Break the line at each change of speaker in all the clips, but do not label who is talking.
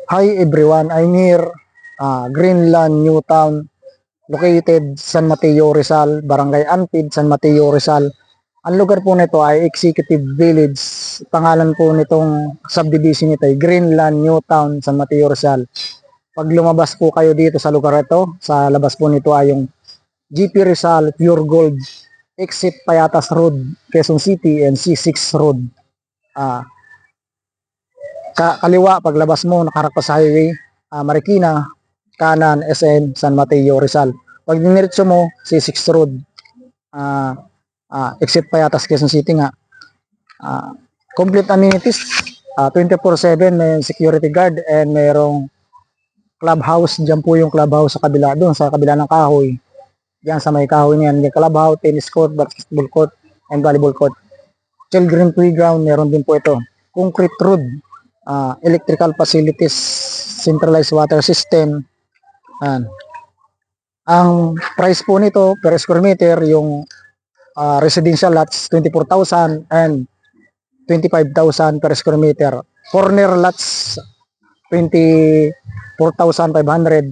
Hi everyone, I'm here, Greenland, Newtown, located San Mateo, Rizal, Barangay Antid, San Mateo, Rizal. Ang lugar po nito ay Executive Village. Pangalan po nitong subdivision nito ay Greenland, Newtown, San Mateo, Rizal. Pag lumabas po kayo dito sa lugar ito, sa labas po nito ay yung GP Rizal, Pure Gold, Exit Payatas Road, Quezon City, and C6 Road. Ah, kaliwa paglabas mo nakaharap ka sa highway, Marikina, kanan SM San Mateo, Rizal. Pag diniretso mo C6 Road, exit Payatas, Quezon City nga. Complete amenities, 24/7 may security guard and mayroong clubhouse. Diyan po yung clubhouse sa kabila, doon sa kabila ng kahoy. Diyan sa may kahoy niyan, may clubhouse, tennis court, basketball court, and volleyball court. Children playground, meron din po ito. Concrete road, electrical facilities, centralized water system. Ang price po nito per square meter, yung residential lots 24,000 and 25,000 per square meter. Corner lots 24,500,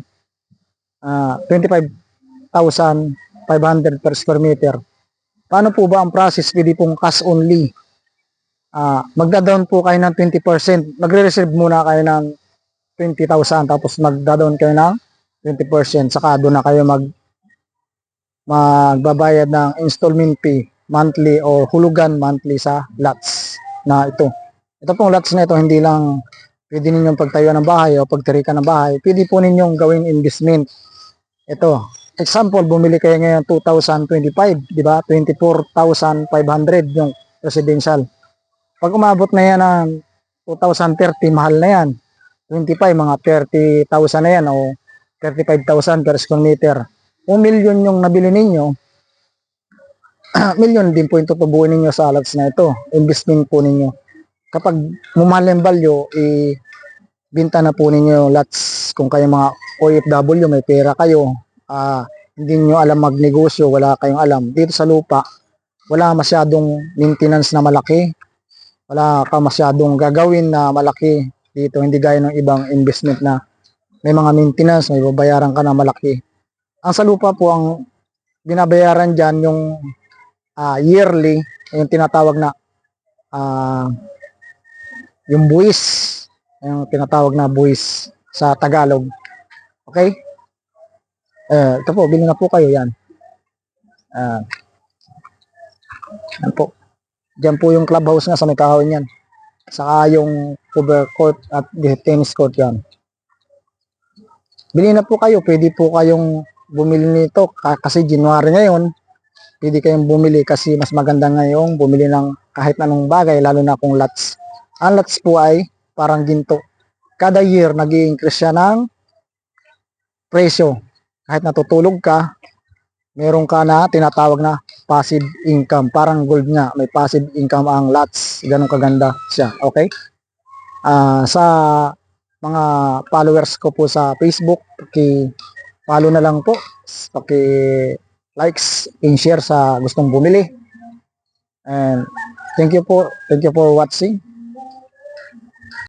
25,500 per square meter. Paano po ba ang process? Pwede pong cash only. Magda-down po kayo ng 20%. Magre-reserve muna kayo ng 20,000 tapos magda-down kayo ng 20%. Saka doon na kayo magbabayad ng installment fee monthly or hulugan monthly sa lots na ito. Ito pong lots na ito, hindi lang pwede ninyong pagtayo ng bahay o pagtirikan ng bahay. Pwede po ninyong gawing investment. Ito, example, bumili kayo ngayon 2025, di ba? 24,500 yung residential. Pag umabot na yan ng 2030, mahal na yan. 25, mga 30,000 na yan o 35,000 per square meter. Kung million yung nabili ninyo, million din po yung tutubuin ninyo sa lots na ito. Investment po ninyo. Kapag mumahal yung value, ibinta na po ninyo lots. Kung kayo mga OFW, may pera kayo, hindi nyo alam magnegosyo, wala kayong alam. Dito sa lupa, wala masyadong maintenance na malaki. Wala ka masyadong gagawin na malaki dito. Hindi gaya ng ibang investment na may mga maintenance, may babayaran ka na malaki. Ang sa lupa po, ang binabayaran dyan yung yearly, yung tinatawag na yung buwis, yung tinatawag na buwis sa Tagalog. Okay? Ito po, bilhin na po kayo yan. Yan po. Diyan po yung clubhouse nga sa may kahoy niyan. Saka yung cover court at tennis court yan. Bilhin na po kayo. Pwede po kayong bumili nito kasi January ngayon. Pwede kayong bumili kasi mas maganda ngayong bumili ng kahit anong bagay, lalo na kung lots. Ang lots po ay parang ginto. Kada year nag-i-increase siya ng presyo. Kahit natutulog ka, meron ka na tinatawag na passive income. Parang gold nga, may passive income ang lots. Ganun kaganda siya. Okay? Sa mga followers ko po sa Facebook, paki-follow na lang po. Paki-likes and share sa gustong bumili. And thank you for watching.